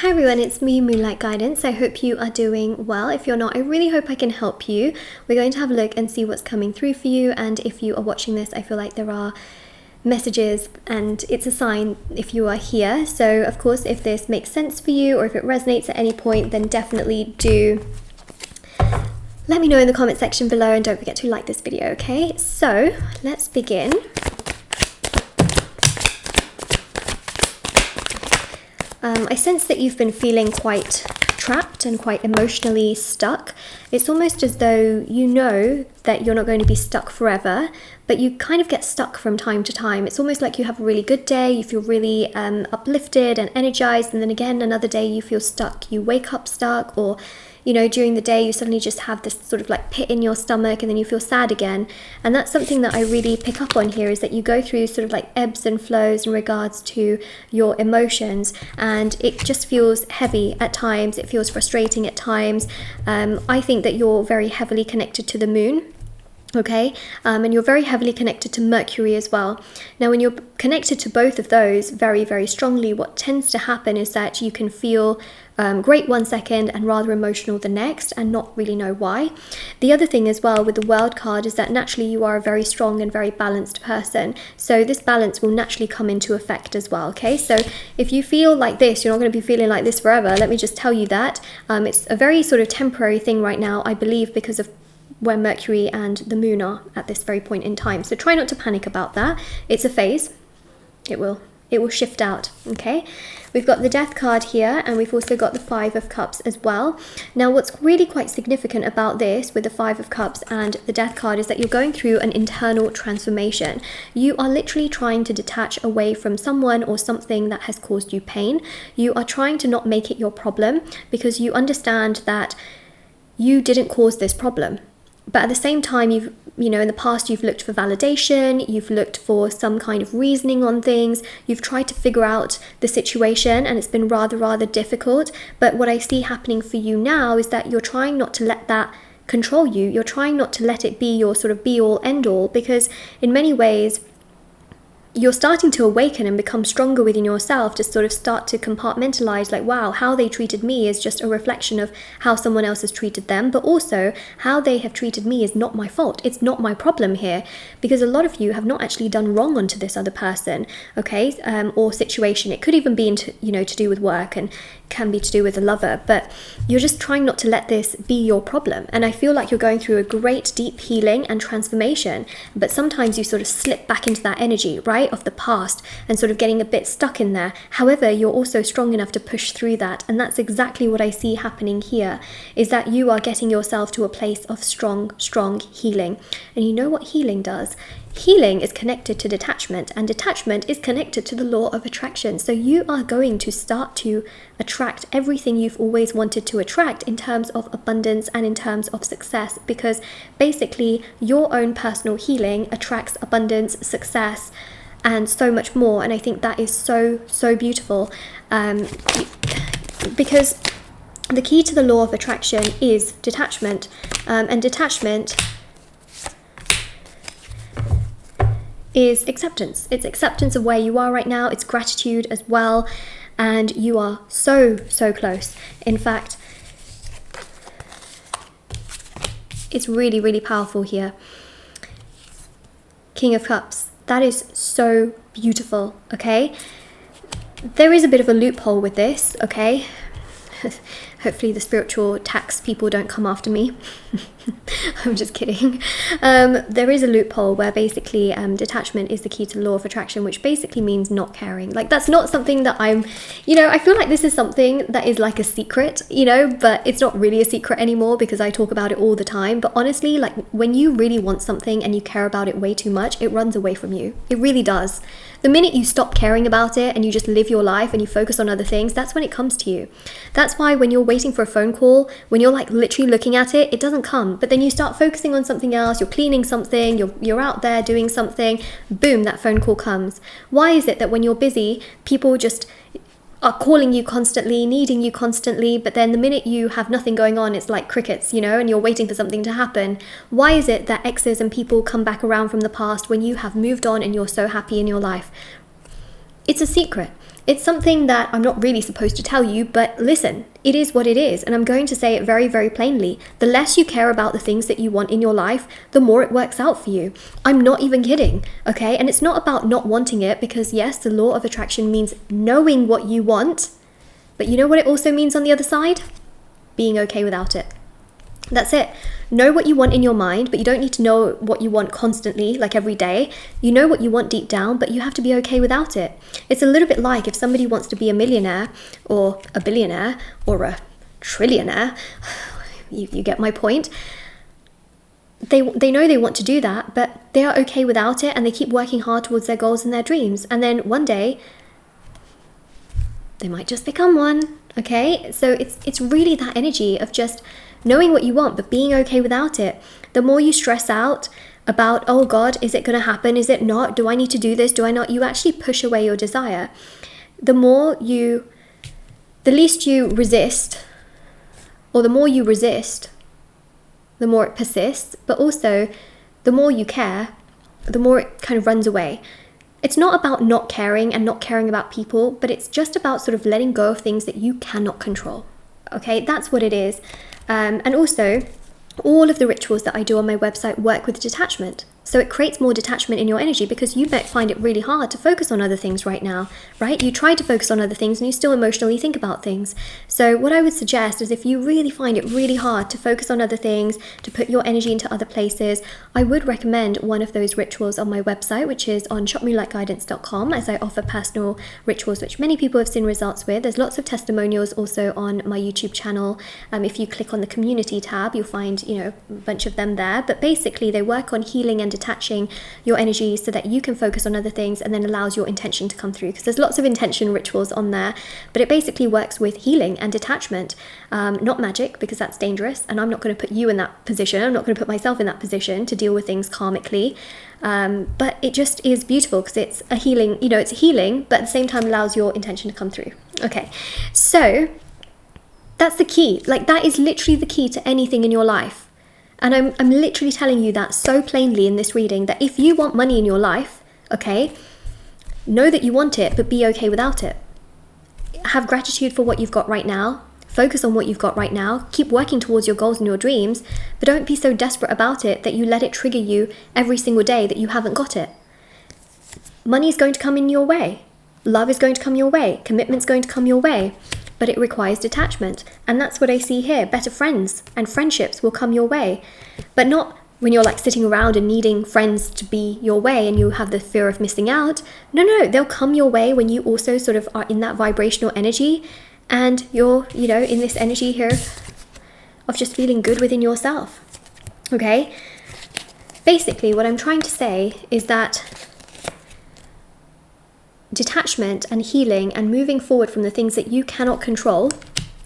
Hi everyone, it's me, Moonlight Guidance. I hope you are doing well. If you're not, I really hope I can help you. We're going to have a look and see what's coming through for you, and if you are watching this, I feel like there are messages and it's a sign if you are here. So of course, if this makes sense for you or if it resonates at any point, then definitely do let me know in the comment section below, and don't forget to like this video, okay? So let's begin. I sense that you've been feeling quite trapped and quite emotionally stuck. It's almost as though you know that you're not going to be stuck forever, but you kind of get stuck from time to time. It's almost like you have a really good day, you feel really uplifted and energized, and then again another day you feel stuck. You wake up stuck, or you know, during the day you suddenly just have this sort of like pit in your stomach, and then you feel sad again. And that's something that I really pick up on here, is that you go through sort of like ebbs and flows in regards to your emotions, and it just feels heavy at times, it feels frustrating at times. I think that you're very heavily connected to the moon. Okay, and you're very heavily connected to Mercury as well. Now, when you're connected to both of those very, very strongly, what tends to happen is that you can feel great one second and rather emotional the next, and not really know why. The other thing as well with the World card is that naturally you are a very strong and very balanced person, so this balance will naturally come into effect as well. Okay, so if you feel like this, you're not going to be feeling like this forever. Let me just tell you that it's a very sort of temporary thing right now, I believe, because of where Mercury and the moon are at this very point in time. So try not to panic about that. It's a phase. It will shift out. Okay, we've got the Death card here, and we've also got the Five of Cups as well. Now, what's really quite significant about this with the Five of Cups and the Death card is that you're going through an internal transformation. You are literally trying to detach away from someone or something that has caused you pain. You are trying to not make it your problem, because you understand that you didn't cause this problem. But at the same time, you know, in the past, you've looked for validation, you've looked for some kind of reasoning on things, you've tried to figure out the situation, and it's been rather difficult. But what I see happening for you now is that you're trying not to let that control you. You're trying not to let it be your sort of be-all, end-all, because in many ways, you're starting to awaken and become stronger within yourself, to sort of start to compartmentalize, like, wow, how they treated me is just a reflection of how someone else has treated them, but also how they have treated me is not my fault. It's not my problem here, because a lot of you have not actually done wrong onto this other person, okay, or situation. It could even be into, you know, to do with work, and can be to do with a lover, but you're just trying not to let this be your problem. And I feel like you're going through a great deep healing and transformation, but sometimes you sort of slip back into that energy, right, of the past, and sort of getting a bit stuck in there. However, you're also strong enough to push through that, and that's exactly what I see happening here, is that you are getting yourself to a place of strong healing. And you know what healing does? Healing is connected to detachment, and detachment is connected to the law of attraction. So you are going to start to attract everything you've always wanted to attract in terms of abundance and in terms of success, because basically your own personal healing attracts abundance, success, and so much more. And I think that is so beautiful, because the key to the law of attraction is detachment, and detachment is acceptance. It's acceptance of where you are right now. It's gratitude as well, and you are so close. In fact, it's really powerful here. King of Cups, that is so beautiful. Okay, there is a bit of a loophole with this, okay. Hopefully the spiritual tax people don't come after me. I'm just kidding. There is a loophole where basically detachment is the key to the law of attraction, which basically means not caring. Like, that's not something that I'm, you know, I feel like this is something that is like a secret, you know, but it's not really a secret anymore because I talk about it all the time. But honestly, like, when you really want something and you care about it way too much, it runs away from you. It really does. The minute you stop caring about it and you just live your life and you focus on other things, that's when it comes to you. That's why when you're waiting for a phone call, when you're like literally looking at it, it doesn't come. But then you start focusing on something else, you're cleaning something, you're out there doing something, boom, that phone call comes. Why is it that when you're busy, people just are calling you constantly, needing you constantly, but then the minute you have nothing going on, it's like crickets, you know, and you're waiting for something to happen? Why is it that exes and people come back around from the past when you have moved on and you're so happy in your life? It's a secret. It's something that I'm not really supposed to tell you, but listen, it is what it is. And I'm going to say it very, very plainly. The less you care about the things that you want in your life, the more it works out for you. I'm not even kidding, okay? And it's not about not wanting it, because yes, the law of attraction means knowing what you want, but you know what it also means on the other side? Being okay without it. That's it. Know what you want in your mind, but you don't need to know what you want constantly, like every day. You know what you want deep down, but you have to be okay without it. It's a little bit like if somebody wants to be a millionaire or a billionaire or a trillionaire, you get my point. They know they want to do that, but they are okay without it, and they keep working hard towards their goals and their dreams. And then one day, they might just become one, okay? So it's really that energy of just knowing what you want, but being okay without it. The more you stress out about, oh God, is it going to happen? Is it not? Do I need to do this? Do I not? You actually push away your desire. The least you resist, or the more you resist, the more it persists, but also the more you care, the more it kind of runs away. It's not about not caring and not caring about people, but it's just about sort of letting go of things that you cannot control. Okay, that's what it is. And also, all of the rituals that I do on my website work with detachment. So it creates more detachment in your energy, because you might find it really hard to focus on other things right now, right? You try to focus on other things and you still emotionally think about things. So what I would suggest is, if you really find it really hard to focus on other things, to put your energy into other places, I would recommend one of those rituals on my website, which is on shopmoonlightguidance.com, as I offer personal rituals which many people have seen results with. There's lots of testimonials also on my YouTube channel. If you click on the community tab, you'll find, a bunch of them there. But basically they work on healing and detaching your energy so that you can focus on other things, and then allows your intention to come through, because there's lots of intention rituals on there, but it basically works with healing and detachment, not magic, because that's dangerous, and I'm not going to put you in that position. I'm not going to put myself in that position to deal with things karmically, but it just is beautiful, because it's a healing, it's a healing, but at the same time allows your intention to come through. Okay, so that's the key. Like, that is literally the key to anything in your life. And I'm literally telling you that so plainly in this reading, that if you want money in your life, okay, know that you want it, but be okay without it. Have gratitude for what you've got right now. Focus on what you've got right now. Keep working towards your goals and your dreams, but don't be so desperate about it that you let it trigger you every single day that you haven't got it. Money is going to come in your way. Love is going to come your way. Commitment's going to come your way. But it requires detachment. And that's what I see here. Better friends and friendships will come your way. But not when you're like sitting around and needing friends to be your way and you have the fear of missing out. No, they'll come your way when you also sort of are in that vibrational energy, and you're, in this energy here of just feeling good within yourself. Okay? Basically, what I'm trying to say is that detachment and healing and moving forward from the things that you cannot control,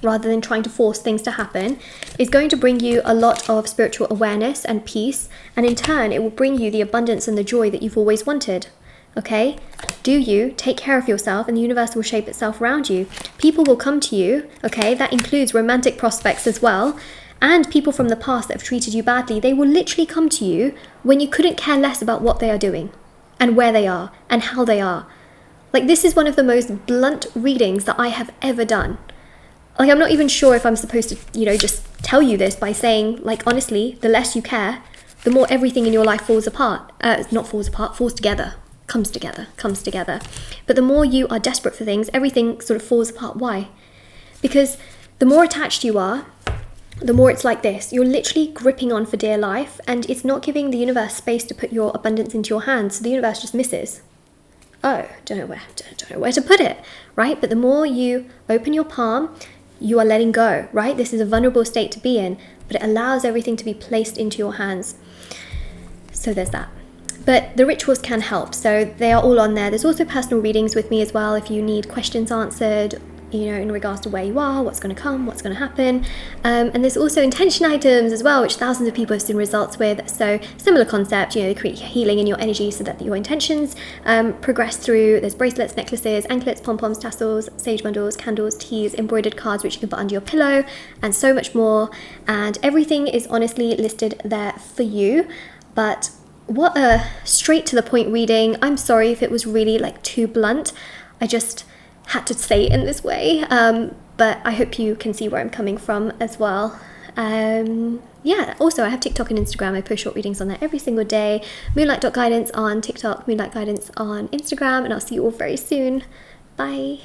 rather than trying to force things to happen, is going to bring you a lot of spiritual awareness and peace, and in turn it will bring you the abundance and the joy that you've always wanted. Okay? Do you take care of yourself, and the universe will shape itself around you. People will come to you, okay? That includes romantic prospects as well, and people from the past that have treated you badly. They will literally come to you when you couldn't care less about what they are doing and where they are and how they are. Like, this is one of the most blunt readings that I have ever done. Like, I'm not even sure if I'm supposed to, just tell you this by saying, like, honestly, the less you care, the more everything in your life falls apart. Not falls apart, falls together. Comes together. But the more you are desperate for things, everything sort of falls apart. Why? Because the more attached you are, the more it's like this. You're literally gripping on for dear life, and it's not giving the universe space to put your abundance into your hands, so the universe just misses. Oh, don't know where to put it, right? But the more you open your palm, you are letting go, right? This is a vulnerable state to be in, but it allows everything to be placed into your hands. So there's that. But the rituals can help, so they are all on there. There's also personal readings with me as well if you need questions answered, in regards to where you are, what's going to come, what's going to happen. And there's also intention items as well, which thousands of people have seen results with. So similar concept, they create healing in your energy so that your intentions progress through. There's bracelets, necklaces, anklets, pom-poms, tassels, sage bundles, candles, teas, embroidered cards, which you can put under your pillow, and so much more. And everything is honestly listed there for you. But what a straight to the point reading. I'm sorry if it was really too blunt. I just had to say it in this way, but I hope you can see where I'm coming from as well. Yeah, also I have TikTok and Instagram. I post short readings on there every single day. Moonlight.guidance on TikTok, Moonlight Guidance on Instagram, and I'll see you all very soon. Bye.